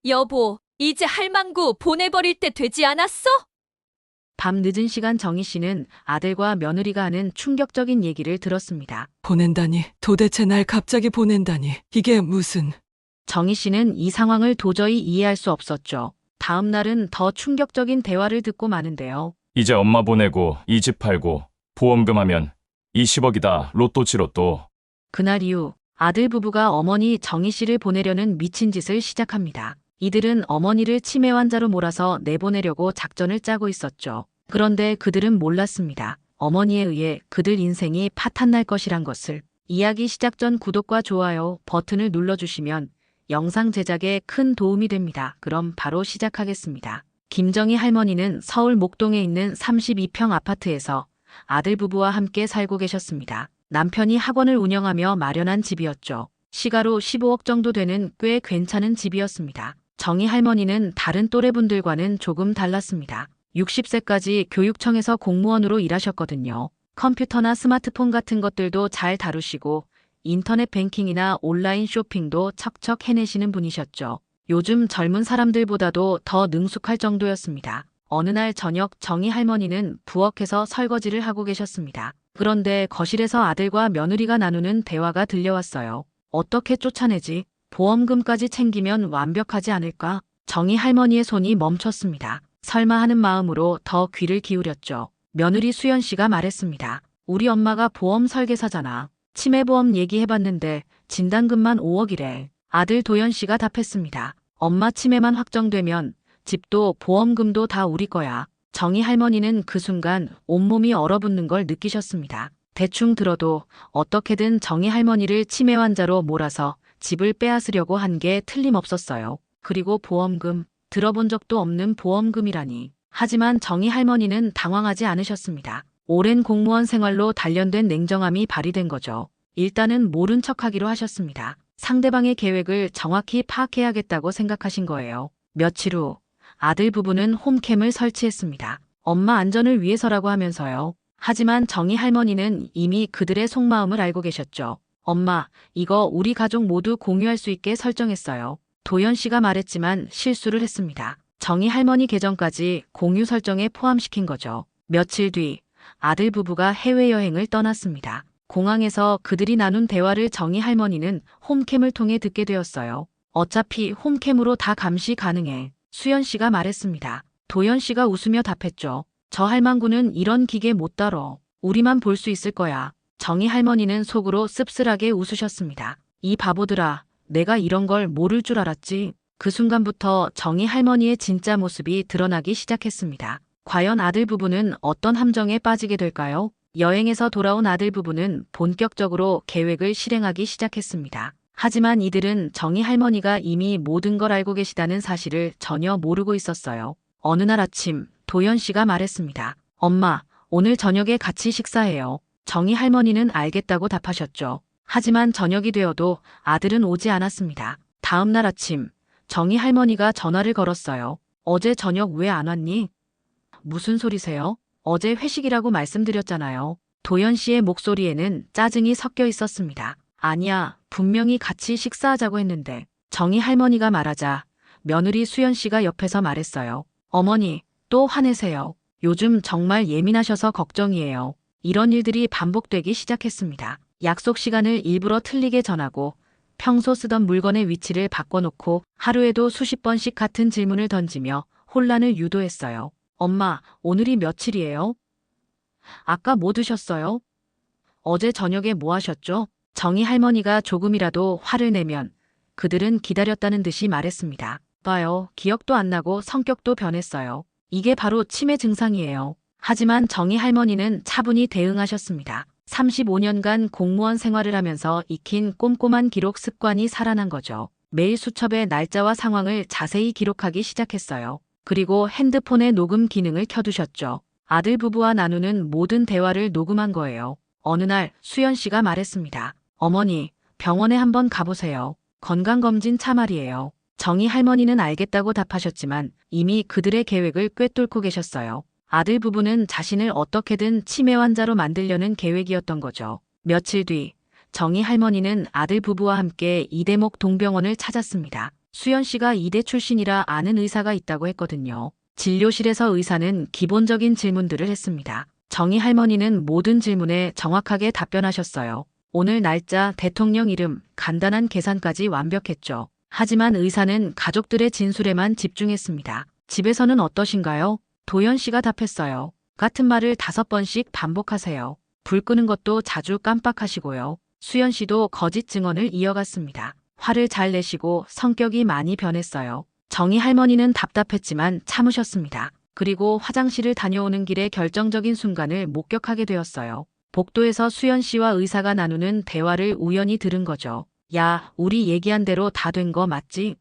여보, 이제 할망구 보내버릴 때 되지 않았어? 밤 늦은 시간 정희 씨는 아들과 며느리가 하는 충격적인 얘기를 들었습니다. 보낸다니, 도대체 날 갑자기 보낸다니, 이게 무슨... 정희 씨는 이 상황을 도저히 이해할 수 없었죠. 다음 날은 더 충격적인 대화를 듣고 마는데요. 이제 엄마 보내고 이 집 팔고 보험금 하면 20억이다. 로또지 로또. 그날 이후 아들 부부가 어머니 정희 씨를 보내려는 미친 짓을 시작합니다. 이들은 어머니를 치매 환자로 몰아서 내보내려고 작전을 짜고 있었죠. 그런데 그들은 몰랐습니다. 어머니에 의해 그들 인생이 파탄날 것이란 것을. 이야기 시작 전 구독과 좋아요 버튼을 눌러주시면 영상 제작에 큰 도움이 됩니다. 그럼 바로 시작하겠습니다. 김정희 할머니는 서울 목동에 있는 32평 아파트에서 아들 부부와 함께 살고 계셨습니다. 남편이 학원을 운영하며 마련한 집이었죠. 시가로 15억 정도 되는 꽤 괜찮은 집이었습니다. 정희 할머니는 다른 또래분들과는 조금 달랐습니다. 60세까지 교육청에서 공무원으로 일하셨거든요. 컴퓨터나 스마트폰 같은 것들도 잘 다루시고 인터넷 뱅킹이나 온라인 쇼핑도 척척 해내시는 분이셨죠. 요즘 젊은 사람들보다도 더 능숙할 정도였습니다. 어느 날 저녁 정희 할머니는 부엌에서 설거지를 하고 계셨습니다. 그런데 거실에서 아들과 며느리가 나누는 대화가 들려왔어요. 어떻게 쫓아내지? 보험금까지 챙기면 완벽하지 않을까? 정희 할머니의 손이 멈췄습니다. 설마 하는 마음으로 더 귀를 기울였죠. 며느리 수연 씨가 말했습니다. 우리 엄마가 보험 설계사잖아. 치매보험 얘기해봤는데 진단금만 5억이래. 아들 도연 씨가 답했습니다. 엄마 치매만 확정되면 집도 보험금도 다 우리 거야. 정희 할머니는 그 순간 온몸이 얼어붙는 걸 느끼셨습니다. 대충 들어도 어떻게든 정희 할머니를 치매 환자로 몰아서 집을 빼앗으려고 한 게 틀림없었어요. 그리고 보험금, 들어본 적도 없는 보험금이라니. 하지만 정희 할머니는 당황하지 않으셨습니다. 오랜 공무원 생활로 단련된 냉정함이 발휘된 거죠. 일단은 모른 척하기로 하셨습니다. 상대방의 계획을 정확히 파악해야겠다고 생각하신 거예요. 며칠 후 아들 부부는 홈캠을 설치했습니다. 엄마 안전을 위해서라고 하면서요. 하지만 정희 할머니는 이미 그들의 속마음을 알고 계셨죠. 엄마, 이거 우리 가족 모두 공유할 수 있게 설정했어요. 도연 씨가 말했지만 실수를 했습니다. 정희 할머니 계정까지 공유 설정에 포함시킨 거죠. 며칠 뒤 아들 부부가 해외여행을 떠났습니다. 공항에서 그들이 나눈 대화를 정희 할머니는 홈캠을 통해 듣게 되었어요. 어차피 홈캠으로 다 감시 가능해. 수연 씨가 말했습니다. 도연 씨가 웃으며 답했죠. 저 할망구는 이런 기계 못 다뤄. 우리만 볼 수 있을 거야. 정희 할머니는 속으로 씁쓸하게 웃으셨습니다. 이 바보들아, 내가 이런 걸 모를 줄 알았지. 그 순간부터 정희 할머니의 진짜 모습이 드러나기 시작했습니다. 과연 아들 부부는 어떤 함정에 빠지게 될까요? 여행에서 돌아온 아들 부부는 본격적으로 계획을 실행하기 시작했습니다. 하지만 이들은 정희 할머니가 이미 모든 걸 알고 계시다는 사실을 전혀 모르고 있었어요. 어느 날 아침 도연 씨가 말했습니다. 엄마, 오늘 저녁에 같이 식사해요. 정희 할머니는 알겠다고 답하셨죠. 하지만 저녁이 되어도 아들은 오지 않았습니다. 다음 날 아침 정희 할머니가 전화를 걸었어요. 어제 저녁 왜 안 왔니? 무슨 소리세요? 어제 회식이라고 말씀드렸잖아요. 도연 씨의 목소리에는 짜증이 섞여 있었습니다. 아니야, 분명히 같이 식사하자고 했는데. 정희 할머니가 말하자 며느리 수연 씨가 옆에서 말했어요. 어머니, 또 화내세요. 요즘 정말 예민하셔서 걱정이에요. 이런 일들이 반복되기 시작했습니다. 약속 시간을 일부러 틀리게 전하고 평소 쓰던 물건의 위치를 바꿔놓고 하루에도 수십 번씩 같은 질문을 던지며 혼란을 유도했어요. 엄마, 오늘이 며칠이에요? 아까 뭐 드셨어요? 어제 저녁에 뭐 하셨죠? 정희 할머니가 조금이라도 화를 내면 그들은 기다렸다는 듯이 말했습니다. 봐요, 기억도 안 나고 성격도 변했어요. 이게 바로 치매 증상이에요. 하지만 정희 할머니는 차분히 대응하셨습니다. 35년간 공무원 생활을 하면서 익힌 꼼꼼한 기록 습관이 살아난 거죠. 매일 수첩에 날짜와 상황을 자세히 기록하기 시작했어요. 그리고 핸드폰의 녹음 기능을 켜두셨죠. 아들 부부와 나누는 모든 대화를 녹음한 거예요. 어느 날 수연 씨가 말했습니다. 어머니, 병원에 한번 가보세요. 건강검진 차 말이에요. 정희 할머니는 알겠다고 답하셨지만 이미 그들의 계획을 꿰뚫고 계셨어요. 아들 부부는 자신을 어떻게든 치매 환자로 만들려는 계획이었던 거죠. 며칠 뒤 정희 할머니는 아들 부부와 함께 이대목 동병원을 찾았습니다. 수연 씨가 이대 출신이라 아는 의사가 있다고 했거든요. 진료실에서 의사는 기본적인 질문들을 했습니다. 정희 할머니는 모든 질문에 정확하게 답변하셨어요. 오늘 날짜, 대통령 이름, 간단한 계산까지 완벽했죠. 하지만 의사는 가족들의 진술에만 집중했습니다. 집에서는 어떠신가요? 도연 씨가 답했어요. 같은 말을 5번씩 반복하세요. 불 끄는 것도 자주 깜빡하시고요. 수연 씨도 거짓 증언을 이어갔습니다. 화를 잘 내시고 성격이 많이 변했어요. 정희 할머니는 답답했지만 참으셨습니다. 그리고 화장실을 다녀오는 길에 결정적인 순간을 목격하게 되었어요. 복도에서 수연 씨와 의사가 나누는 대화를 우연히 들은 거죠. 야, 우리 얘기한 대로 다 된 거 맞지?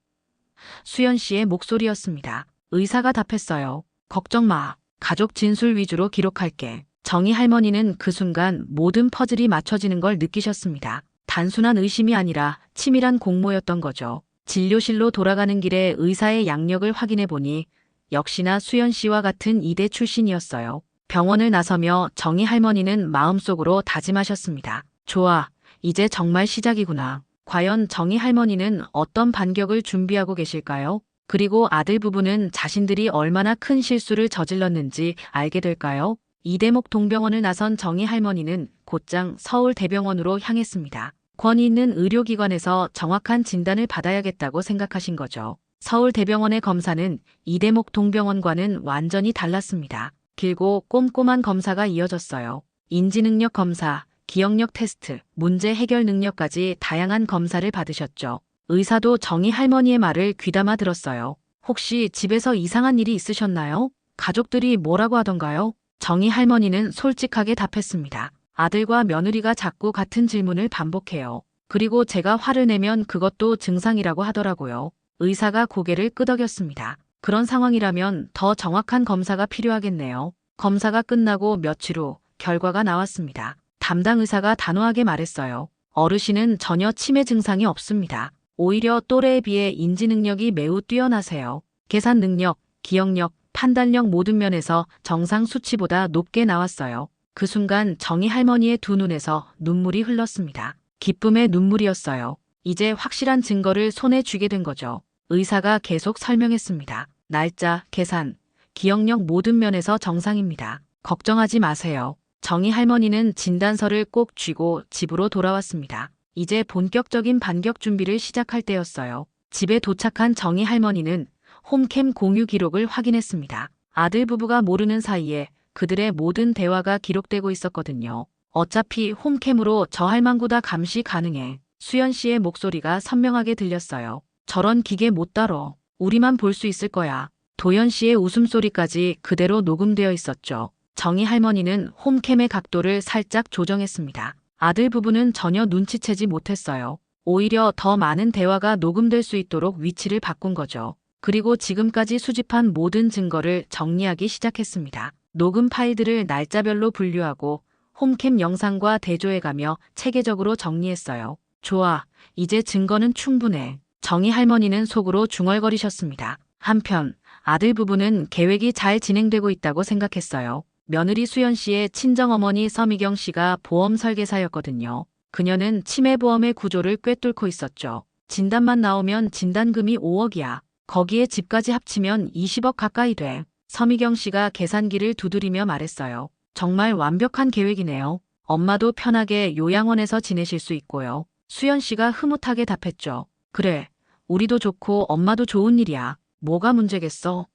수연 씨의 목소리였습니다. 의사가 답했어요. 걱정 마. 가족 진술 위주로 기록할게. 정희 할머니는 그 순간 모든 퍼즐이 맞춰지는 걸 느끼셨습니다. 단순한 의심이 아니라 치밀한 공모였던 거죠. 진료실로 돌아가는 길에 의사의 양력을 확인해 보니 역시나 수연 씨와 같은 이대 출신이었어요. 병원을 나서며 정희 할머니는 마음속으로 다짐하셨습니다. 좋아, 이제 정말 시작이구나. 과연 정희 할머니는 어떤 반격을 준비하고 계실까요? 그리고 아들 부부는 자신들이 얼마나 큰 실수를 저질렀는지 알게 될까요? 이대목 동병원을 나선 정희 할머니는 곧장 서울대병원으로 향했습니다. 권위 있는 의료기관에서 정확한 진단을 받아야겠다고 생각하신 거죠. 서울대병원의 검사는 이대목 동병원과는 완전히 달랐습니다. 길고 꼼꼼한 검사가 이어졌어요. 인지능력 검사, 기억력 테스트, 문제 해결 능력까지 다양한 검사를 받으셨죠. 의사도 정희 할머니의 말을 귀담아 들었어요. 혹시 집에서 이상한 일이 있으셨나요? 가족들이 뭐라고 하던가요? 정희 할머니는 솔직하게 답했습니다. 아들과 며느리가 자꾸 같은 질문을 반복해요. 그리고 제가 화를 내면 그것도 증상이라고 하더라고요. 의사가 고개를 끄덕였습니다. 그런 상황이라면 더 정확한 검사가 필요하겠네요. 검사가 끝나고 며칠 후 결과가 나왔습니다. 담당 의사가 단호하게 말했어요. 어르신은 전혀 치매 증상이 없습니다. 오히려 또래에 비해 인지 능력이 매우 뛰어나세요. 계산 능력, 기억력, 판단력 모든 면에서 정상 수치보다 높게 나왔어요. 그 순간 정희 할머니의 두 눈에서 눈물이 흘렀습니다. 기쁨의 눈물이었어요. 이제 확실한 증거를 손에 쥐게 된 거죠. 의사가 계속 설명했습니다. 날짜, 계산, 기억력 모든 면에서 정상입니다. 걱정하지 마세요. 정희 할머니는 진단서를 꼭 쥐고 집으로 돌아왔습니다. 이제 본격적인 반격 준비를 시작할 때였어요. 집에 도착한 정희 할머니는 홈캠 공유 기록을 확인했습니다. 아들 부부가 모르는 사이에 그들의 모든 대화가 기록되고 있었거든요. 어차피 홈캠으로 저 할망구 다 감시 가능해. 수연 씨의 목소리가 선명하게 들렸어요. 저런 기계 못 다뤄. 우리만 볼 수 있을 거야. 도연 씨의 웃음소리까지 그대로 녹음되어 있었죠. 정희 할머니는 홈캠의 각도를 살짝 조정했습니다. 아들 부부는 전혀 눈치채지 못했어요. 오히려 더 많은 대화가 녹음될 수 있도록 위치를 바꾼 거죠. 그리고 지금까지 수집한 모든 증거를 정리하기 시작했습니다. 녹음 파일들을 날짜별로 분류하고 홈캠 영상과 대조해가며 체계적으로 정리했어요. 좋아, 이제 증거는 충분해. 정희 할머니는 속으로 중얼거리셨습니다. 한편 아들 부부는 계획이 잘 진행되고 있다고 생각했어요. 며느리 수연 씨의 친정어머니 서미경 씨가 보험 설계사였거든요. 그녀는 치매보험의 구조를 꿰뚫고 있었죠. 진단만 나오면 진단금이 5억이야. 거기에 집까지 합치면 20억 가까이 돼. 서미경 씨가 계산기를 두드리며 말했어요. 정말 완벽한 계획이네요. 엄마도 편하게 요양원에서 지내실 수 있고요. 수연 씨가 흐뭇하게 답했죠. 그래, 우리도 좋고 엄마도 좋은 일이야. 뭐가 문제겠어?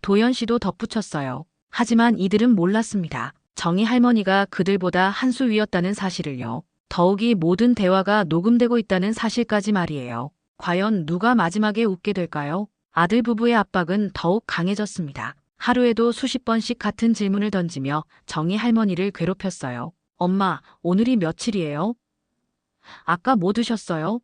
도연 씨도 덧붙였어요. 하지만 이들은 몰랐습니다. 정희 할머니가 그들보다 한 수 위였다는 사실을요. 더욱이 모든 대화가 녹음되고 있다는 사실까지 말이에요. 과연 누가 마지막에 웃게 될까요? 아들 부부의 압박은 더욱 강해졌습니다. 하루에도 수십 번씩 같은 질문을 던지며 정희 할머니를 괴롭혔어요. 엄마, 오늘이 며칠이에요? 아까 뭐 드셨어요?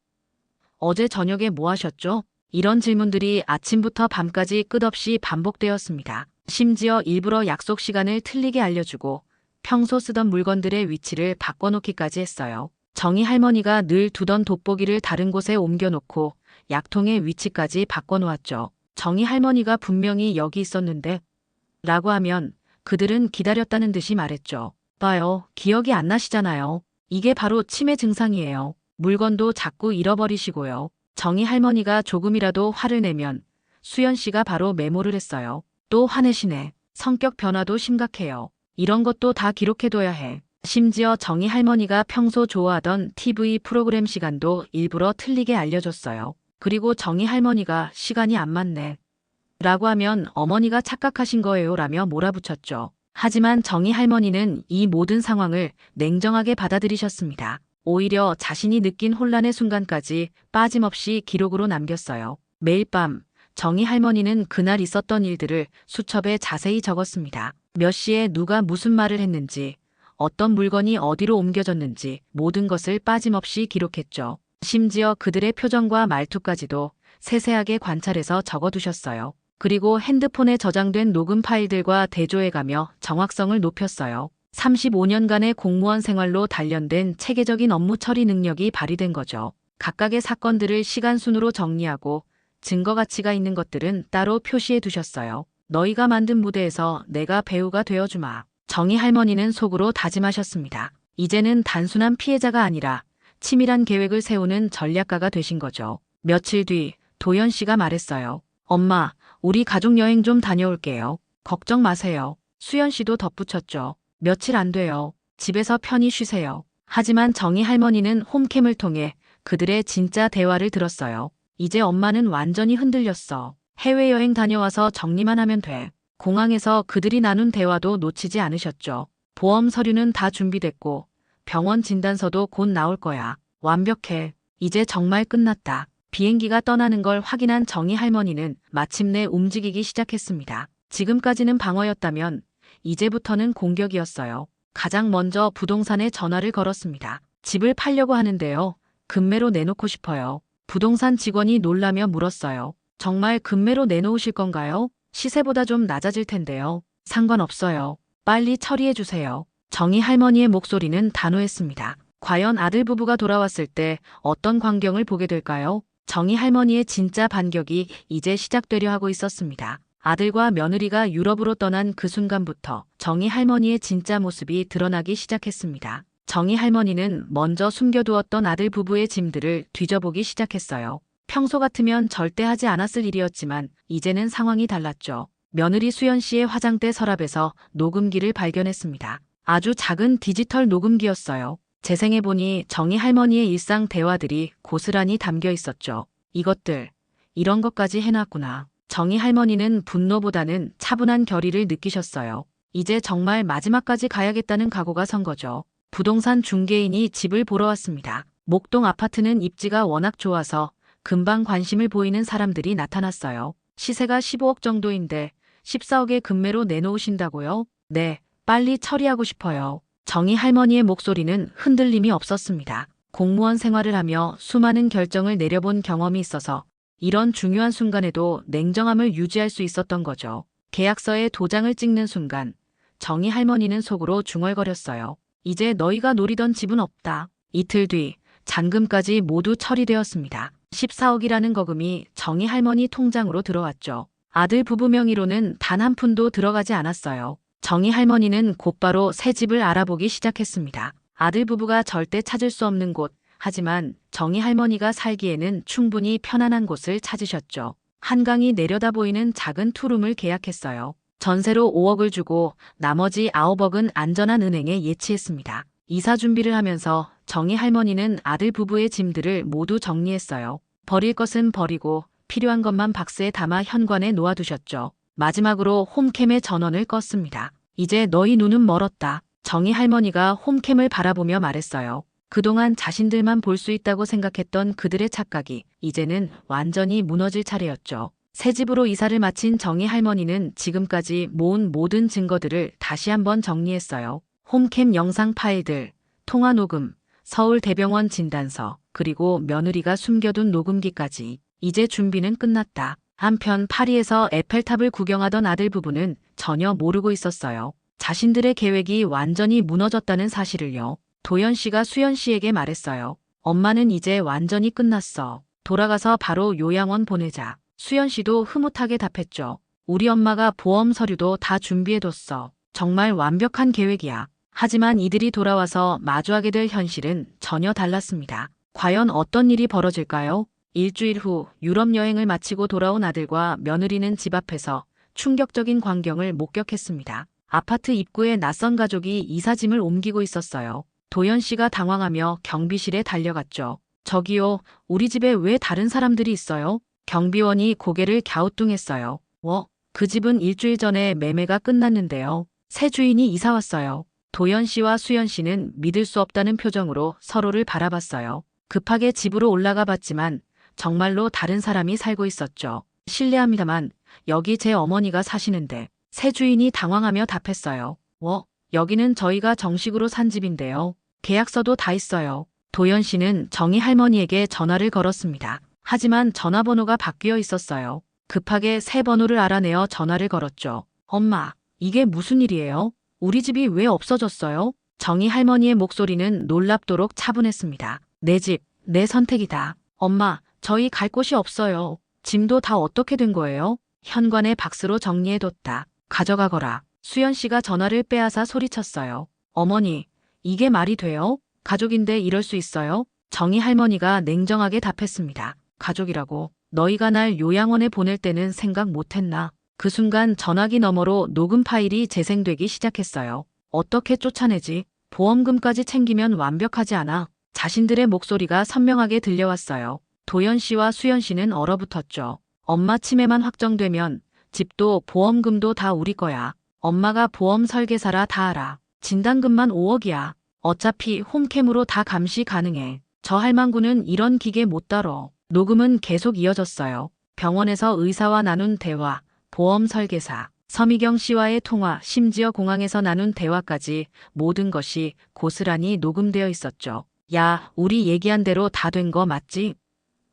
어제 저녁에 뭐 하셨죠? 이런 질문들이 아침부터 밤까지 끝없이 반복되었습니다. 심지어 일부러 약속 시간을 틀리게 알려주고 평소 쓰던 물건들의 위치를 바꿔놓기까지 했어요. 정희 할머니가 늘 두던 돋보기를 다른 곳에 옮겨놓고 약통의 위치까지 바꿔놓았죠. 정희 할머니가 분명히 여기 있었는데 라고 하면 그들은 기다렸다는 듯이 말했죠. 봐요, 기억이 안 나시잖아요. 이게 바로 치매 증상이에요. 물건도 자꾸 잃어버리시고요. 정희 할머니가 조금이라도 화를 내면 수연 씨가 바로 메모를 했어요. 또 화내시네. 성격 변화도 심각해요. 이런 것도 다 기록해둬야 해. 심지어 정희 할머니가 평소 좋아하던 TV 프로그램 시간도 일부러 틀리게 알려줬어요. 그리고 정희 할머니가 시간이 안 맞네 라고 하면 어머니가 착각하신 거예요 라며 몰아붙였죠. 하지만 정희 할머니는 이 모든 상황을 냉정하게 받아들이셨습니다. 오히려 자신이 느낀 혼란의 순간까지 빠짐없이 기록으로 남겼어요. 매일 밤 정희 할머니는 그날 있었던 일들을 수첩에 자세히 적었습니다. 몇 시에 누가 무슨 말을 했는지, 어떤 물건이 어디로 옮겨졌는지 모든 것을 빠짐없이 기록했죠. 심지어 그들의 표정과 말투까지도 세세하게 관찰해서 적어두셨어요. 그리고 핸드폰에 저장된 녹음 파일들과 대조해가며 정확성을 높였어요. 35년간의 공무원 생활로 단련된 체계적인 업무 처리 능력이 발휘된 거죠. 각각의 사건들을 시간 순으로 정리하고 증거 가치가 있는 것들은 따로 표시해 두셨어요. 너희가 만든 무대에서 내가 배우가 되어주마. 정희 할머니는 속으로 다짐하셨습니다. 이제는 단순한 피해자가 아니라 치밀한 계획을 세우는 전략가가 되신 거죠. 며칠 뒤 도연 씨가 말했어요. 엄마, 우리 가족 여행 좀 다녀올게요. 걱정 마세요. 수연 씨도 덧붙였죠. 며칠 안 돼요. 집에서 편히 쉬세요. 하지만 정희 할머니는 홈캠을 통해 그들의 진짜 대화를 들었어요. 이제 엄마는 완전히 흔들렸어. 해외여행 다녀와서 정리만 하면 돼. 공항에서 그들이 나눈 대화도 놓치지 않으셨죠. 보험 서류는 다 준비됐고 병원 진단서도 곧 나올 거야. 완벽해. 이제 정말 끝났다. 비행기가 떠나는 걸 확인한 정희 할머니는 마침내 움직이기 시작했습니다. 지금까지는 방어였다면 이제부터는 공격이었어요. 가장 먼저 부동산에 전화를 걸었습니다. 집을 팔려고 하는데요. 금매로 내놓고 싶어요. 부동산 직원이 놀라며 물었어요. 정말 금매로 내놓으실 건가요? 시세보다 좀 낮아질 텐데요. 상관없어요. 빨리 처리해 주세요. 정희 할머니의 목소리는 단호했습니다. 과연 아들 부부가 돌아왔을 때 어떤 광경을 보게 될까요? 정희 할머니의 진짜 반격이 이제 시작되려 하고 있었습니다. 아들과 며느리가 유럽으로 떠난 그 순간부터 정희 할머니의 진짜 모습이 드러나기 시작했습니다. 정희 할머니는 먼저 숨겨두었던 아들 부부의 짐들을 뒤져보기 시작했어요. 평소 같으면 절대 하지 않았을 일이었지만 이제는 상황이 달랐죠. 며느리 수연 씨의 화장대 서랍에서 녹음기를 발견했습니다. 아주 작은 디지털 녹음기였어요. 재생해보니 정희 할머니의 일상 대화들이 고스란히 담겨 있었죠. 이런 것까지 해놨구나. 정희 할머니는 분노보다는 차분한 결의를 느끼셨어요. 이제 정말 마지막까지 가야겠다는 각오가 선 거죠. 부동산 중개인이 집을 보러 왔습니다. 목동 아파트는 입지가 워낙 좋아서 금방 관심을 보이는 사람들이 나타났어요. 시세가 15억 정도인데 14억에 금매로 내놓으신다고요? 네, 빨리 처리하고 싶어요. 정희 할머니의 목소리는 흔들림이 없었습니다. 공무원 생활을 하며 수많은 결정을 내려본 경험이 있어서 이런 중요한 순간에도 냉정함을 유지할 수 있었던 거죠. 계약서에 도장을 찍는 순간 정희 할머니는 속으로 중얼거렸어요. 이제 너희가 노리던 집은 없다. 이틀 뒤 잔금까지 모두 처리되었습니다. 14억이라는 거금이 정희 할머니 통장으로 들어왔죠. 아들 부부 명의로는 단 한 푼도 들어가지 않았어요. 정희 할머니는 곧바로 새 집을 알아보기 시작했습니다. 아들 부부가 절대 찾을 수 없는 곳, 하지만 정희 할머니가 살기에는 충분히 편안한 곳을 찾으셨죠. 한강이 내려다 보이는 작은 투룸을 계약했어요. 전세로 5억을 주고 나머지 9억은 안전한 은행에 예치했습니다. 이사 준비를 하면서 정희 할머니는 아들 부부의 짐들을 모두 정리했어요. 버릴 것은 버리고 필요한 것만 박스에 담아 현관에 놓아두셨죠. 마지막으로 홈캠의 전원을 껐습니다. 이제 너희 눈은 멀었다. 정희 할머니가 홈캠을 바라보며 말했어요. 그동안 자신들만 볼 수 있다고 생각했던 그들의 착각이 이제는 완전히 무너질 차례였죠. 새 집으로 이사를 마친 정희 할머니는 지금까지 모은 모든 증거들을 다시 한번 정리했어요. 홈캠 영상 파일들, 통화 녹음, 서울대병원 진단서, 그리고 며느리가 숨겨둔 녹음기까지. 이제 준비는 끝났다. 한편 파리에서 에펠탑을 구경하던 아들 부부는 전혀 모르고 있었어요. 자신들의 계획이 완전히 무너졌다는 사실을요. 도연 씨가 수연 씨에게 말했어요. 엄마는 이제 완전히 끝났어. 돌아가서 바로 요양원 보내자. 수연 씨도 흐뭇하게 답했죠. 우리 엄마가 보험 서류도 다 준비해뒀어. 정말 완벽한 계획이야. 하지만 이들이 돌아와서 마주하게 될 현실은 전혀 달랐습니다. 과연 어떤 일이 벌어질까요? 일주일 후 유럽 여행을 마치고 돌아온 아들과 며느리는 집 앞에서 충격적인 광경을 목격했습니다. 아파트 입구에 낯선 가족이 이삿짐을 옮기고 있었어요. 도연 씨가 당황하며 경비실에 달려갔죠. 저기요, 우리 집에 왜 다른 사람들이 있어요? 경비원이 고개를 갸우뚱했어요. 그 집은 일주일 전에 매매가 끝났는데요. 새 주인이 이사 왔어요. 도연 씨와 수연 씨는 믿을 수 없다는 표정으로 서로를 바라봤어요. 급하게 집으로 올라가 봤지만 정말로 다른 사람이 살고 있었죠. 실례합니다만 여기 제 어머니가 사시는데. 새 주인이 당황하며 답했어요. 여기는 저희가 정식으로 산 집인데요. 계약서도 다 있어요. 도연 씨는 정희 할머니에게 전화를 걸었습니다. 하지만 전화번호가 바뀌어 있었어요. 급하게 새 번호를 알아내어 전화를 걸었죠. 엄마, 이게 무슨 일이에요? 우리 집이 왜 없어졌어요? 정희 할머니의 목소리는 놀랍도록 차분했습니다. 내 집, 내 선택이다. 엄마, 저희 갈 곳이 없어요. 짐도 다 어떻게 된 거예요? 현관에 박스로 정리해뒀다. 가져가거라. 수연 씨가 전화를 빼앗아 소리쳤어요. 어머니, 이게 말이 돼요? 가족인데 이럴 수 있어요? 정희 할머니가 냉정하게 답했습니다. 가족이라고? 너희가 날 요양원에 보낼 때는 생각 못했나? 그 순간 전화기 너머로 녹음 파일이 재생되기 시작했어요. 어떻게 쫓아내지? 보험금까지 챙기면 완벽하지 않아? 자신들의 목소리가 선명하게 들려왔어요. 도연 씨와 수연 씨는 얼어붙었죠. 엄마 치매만 확정되면 집도 보험금도 다 우리 거야. 엄마가 보험 설계사라 다 알아. 진단금만 5억이야. 어차피 홈캠으로 다 감시 가능해. 저 할망구는 이런 기계 못 다뤄. 녹음은 계속 이어졌어요. 병원에서 의사와 나눈 대화, 보험 설계사, 서미경 씨와의 통화, 심지어 공항에서 나눈 대화까지 모든 것이 고스란히 녹음되어 있었죠. 야, 우리 얘기한 대로 다 된 거 맞지?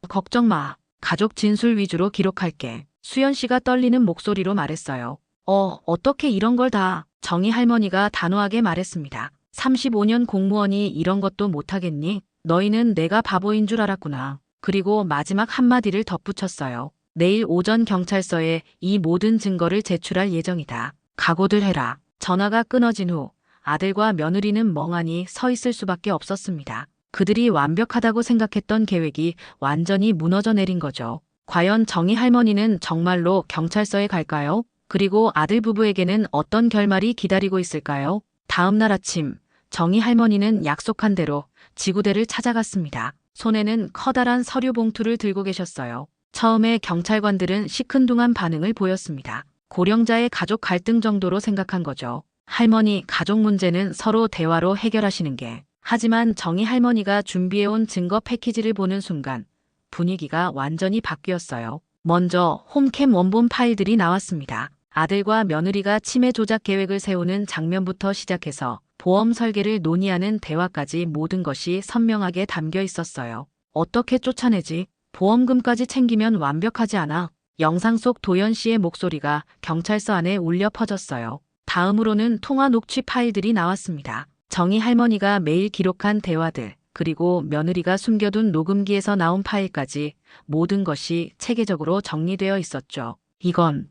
걱정 마. 가족 진술 위주로 기록할게. 수연 씨가 떨리는 목소리로 말했어요. 어떻게 이런 걸 다. 정희 할머니가 단호하게 말했습니다. 35년 공무원이 이런 것도 못하겠니? 너희는 내가 바보인 줄 알았구나. 그리고 마지막 한마디를 덧붙였어요. 내일 오전 경찰서에 이 모든 증거를 제출할 예정이다. 각오들 해라. 전화가 끊어진 후 아들과 며느리는 멍하니 서 있을 수밖에 없었습니다. 그들이 완벽하다고 생각했던 계획이 완전히 무너져 내린 거죠. 과연 정희 할머니는 정말로 경찰서에 갈까요? 그리고 아들 부부에게는 어떤 결말이 기다리고 있을까요? 다음 날 아침, 정희 할머니는 약속한 대로 지구대를 찾아갔습니다. 손에는 커다란 서류 봉투를 들고 계셨어요. 처음에 경찰관들은 시큰둥한 반응을 보였습니다. 고령자의 가족 갈등 정도로 생각한 거죠. 할머니, 가족 문제는 서로 대화로 해결하시는 게. 하지만 정희 할머니가 준비해온 증거 패키지를 보는 순간 분위기가 완전히 바뀌었어요. 먼저 홈캠 원본 파일들이 나왔습니다. 아들과 며느리가 치매 조작 계획을 세우는 장면부터 시작해서 보험 설계를 논의하는 대화까지 모든 것이 선명하게 담겨 있었어요. 어떻게 쫓아내지? 보험금까지 챙기면 완벽하지 않아? 영상 속 도연 씨의 목소리가 경찰서 안에 울려 퍼졌어요. 다음으로는 통화 녹취 파일들이 나왔습니다. 정희 할머니가 매일 기록한 대화들, 그리고 며느리가 숨겨둔 녹음기에서 나온 파일까지 모든 것이 체계적으로 정리되어 있었죠. 이건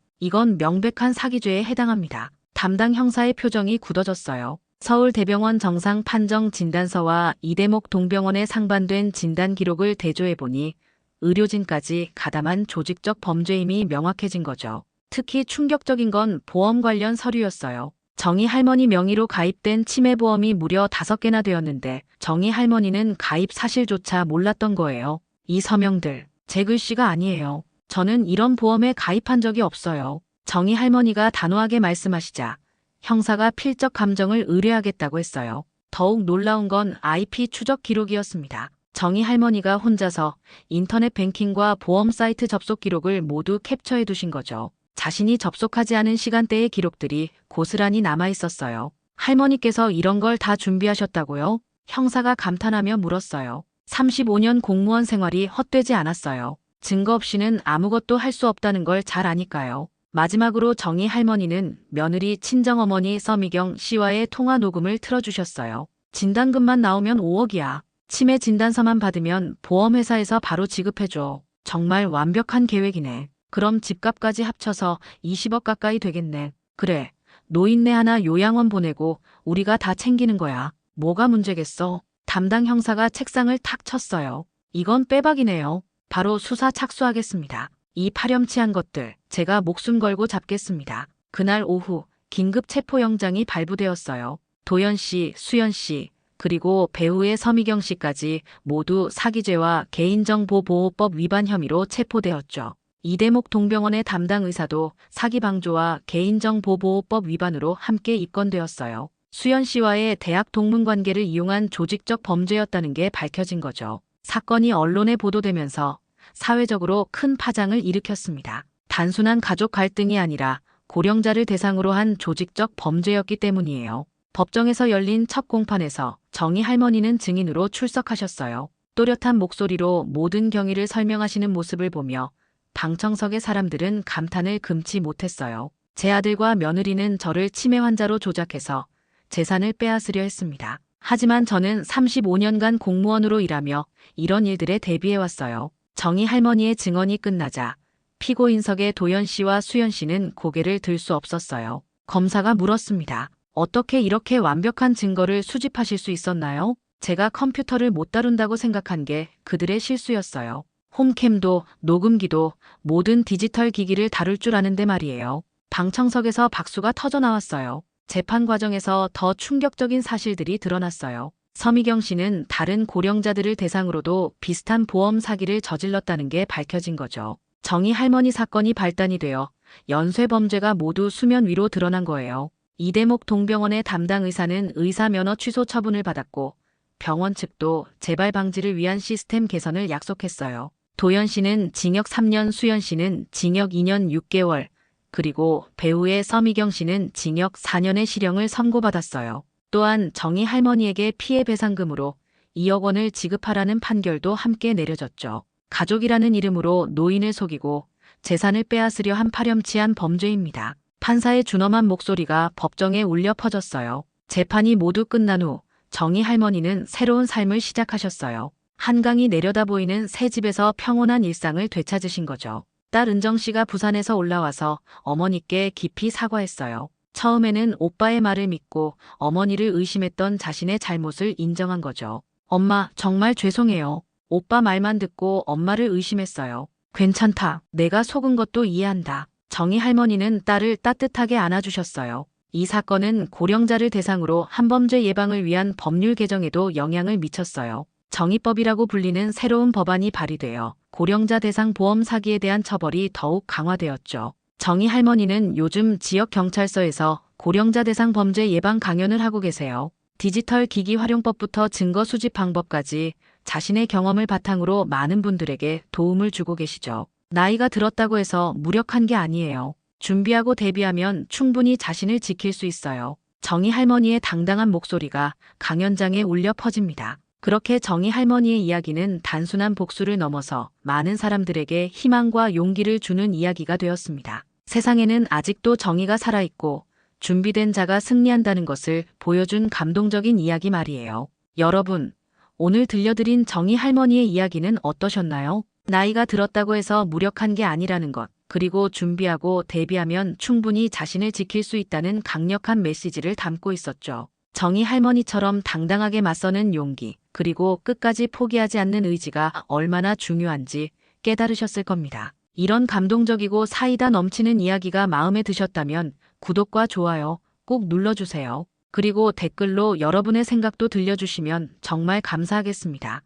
명백한 사기죄에 해당합니다. 담당 형사의 표정이 굳어졌어요. 서울대병원 정상 판정 진단서와 이대목 동병원에 상반된 진단 기록을 대조해보니 의료진까지 가담한 조직적 범죄임이 명확해진 거죠. 특히 충격적인 건 보험 관련 서류였어요. 정희 할머니 명의로 가입된 치매보험이 무려 5개나 되었는데 정희 할머니는 가입 사실조차 몰랐던 거예요. 이 서명들, 제 글씨가 아니에요. 저는 이런 보험에 가입한 적이 없어요. 정희 할머니가 단호하게 말씀하시자 형사가 필적 감정을 의뢰하겠다고 했어요. 더욱 놀라운 건 IP 추적 기록이었습니다. 정희 할머니가 혼자서 인터넷 뱅킹과 보험 사이트 접속 기록을 모두 캡처해 두신 거죠. 자신이 접속하지 않은 시간대의 기록들이 고스란히 남아 있었어요. 할머니께서 이런 걸 다 준비하셨다고요? 형사가 감탄하며 물었어요. 35년 공무원 생활이 헛되지 않았어요. 증거 없이는 아무것도 할 수 없다는 걸 잘 아니까요. 마지막으로 정희 할머니는 며느리 친정어머니 서미경 씨와의 통화 녹음을 틀어주셨어요. 진단금만 나오면 5억이야. 치매 진단서만 받으면 보험회사에서 바로 지급해줘. 정말 완벽한 계획이네. 그럼 집값까지 합쳐서 20억 가까이 되겠네. 그래, 노인네 하나 요양원 보내고 우리가 다 챙기는 거야. 뭐가 문제겠어? 담당 형사가 책상을 탁 쳤어요. 이건 빼박이네요. 바로 수사 착수하겠습니다. 이 파렴치한 것들 제가 목숨 걸고 잡겠습니다. 그날 오후 긴급 체포영장이 발부되었어요. 도연 씨, 수연 씨, 그리고 배우의 서미경 씨까지 모두 사기죄와 개인정보보호법 위반 혐의로 체포되었죠. 이대목 동병원의 담당 의사도 사기 방조와 개인정보보호법 위반으로 함께 입건되었어요. 수연 씨와의 대학 동문 관계를 이용한 조직적 범죄였다는 게 밝혀진 거죠. 사건이 언론에 보도되면서 사회적으로 큰 파장을 일으켰습니다. 단순한 가족 갈등이 아니라 고령자를 대상으로 한 조직적 범죄였기 때문이에요. 법정에서 열린 첫 공판에서 정희 할머니는 증인으로 출석하셨어요. 또렷한 목소리로 모든 경위를 설명하시는 모습을 보며 방청석의 사람들은 감탄을 금치 못했어요. 제 아들과 며느리는 저를 치매 환자로 조작해서 재산을 빼앗으려 했습니다. 하지만 저는 35년간 공무원으로 일하며 이런 일들에 대비해왔어요. 정희 할머니의 증언이 끝나자 피고인석의 도연 씨와 수연 씨는 고개를 들 수 없었어요. 검사가 물었습니다. 어떻게 이렇게 완벽한 증거를 수집하실 수 있었나요? 제가 컴퓨터를 못 다룬다고 생각한 게 그들의 실수였어요. 홈캠도 녹음기도 모든 디지털 기기를 다룰 줄 아는데 말이에요. 방청석에서 박수가 터져 나왔어요. 재판 과정에서 더 충격적인 사실들이 드러났어요. 서미경 씨는 다른 고령자들을 대상으로도 비슷한 보험 사기를 저질렀다는 게 밝혀진 거죠. 정희 할머니 사건이 발단이 되어 연쇄범죄가 모두 수면 위로 드러난 거예요. 이대목 동병원의 담당 의사는 의사 면허 취소 처분을 받았고 병원 측도 재발 방지를 위한 시스템 개선을 약속했어요. 도연 씨는 징역 3년, 수연 씨는 징역 2년 6개월, 그리고 배우의 서미경 씨는 징역 4년의 실형을 선고받았어요. 또한 정희 할머니에게 피해 배상금으로 2억 원을 지급하라는 판결도 함께 내려졌죠. 가족이라는 이름으로 노인을 속이고 재산을 빼앗으려 한 파렴치한 범죄입니다. 판사의 준엄한 목소리가 법정에 울려 퍼졌어요. 재판이 모두 끝난 후 정희 할머니는 새로운 삶을 시작하셨어요. 한강이 내려다 보이는 새 집에서 평온한 일상을 되찾으신 거죠. 딸 은정 씨가 부산에서 올라와서 어머니께 깊이 사과했어요. 처음에는 오빠의 말을 믿고 어머니를 의심했던 자신의 잘못을 인정한 거죠. 엄마, 정말 죄송해요. 오빠 말만 듣고 엄마를 의심했어요. 괜찮다. 내가 속은 것도 이해한다. 정희 할머니는 딸을 따뜻하게 안아주셨어요. 이 사건은 고령자를 대상으로 한범죄 예방을 위한 법률 개정에도 영향을 미쳤어요. 정의법이라고 불리는 새로운 법안이 발의되어 고령자 대상 보험 사기에 대한 처벌이 더욱 강화되었죠. 정희 할머니는 요즘 지역 경찰서에서 고령자 대상 범죄 예방 강연을 하고 계세요. 디지털 기기 활용법부터 증거 수집 방법까지 자신의 경험을 바탕으로 많은 분들에게 도움을 주고 계시죠. 나이가 들었다고 해서 무력한 게 아니에요. 준비하고 대비하면 충분히 자신을 지킬 수 있어요. 정희 할머니의 당당한 목소리가 강연장에 울려 퍼집니다. 그렇게 정희 할머니의 이야기는 단순한 복수를 넘어서 많은 사람들에게 희망과 용기를 주는 이야기가 되었습니다. 세상에는 아직도 정의가 살아있고 준비된 자가 승리한다는 것을 보여준 감동적인 이야기 말이에요. 여러분, 오늘 들려드린 정희 할머니의 이야기는 어떠셨나요? 나이가 들었다고 해서 무력한 게 아니라는 것, 그리고 준비하고 대비하면 충분히 자신을 지킬 수 있다는 강력한 메시지를 담고 있었죠. 정희 할머니처럼 당당하게 맞서는 용기, 그리고 끝까지 포기하지 않는 의지가 얼마나 중요한지 깨달으셨을 겁니다. 이런 감동적이고 사이다 넘치는 이야기가 마음에 드셨다면 구독과 좋아요 꼭 눌러주세요. 그리고 댓글로 여러분의 생각도 들려주시면 정말 감사하겠습니다.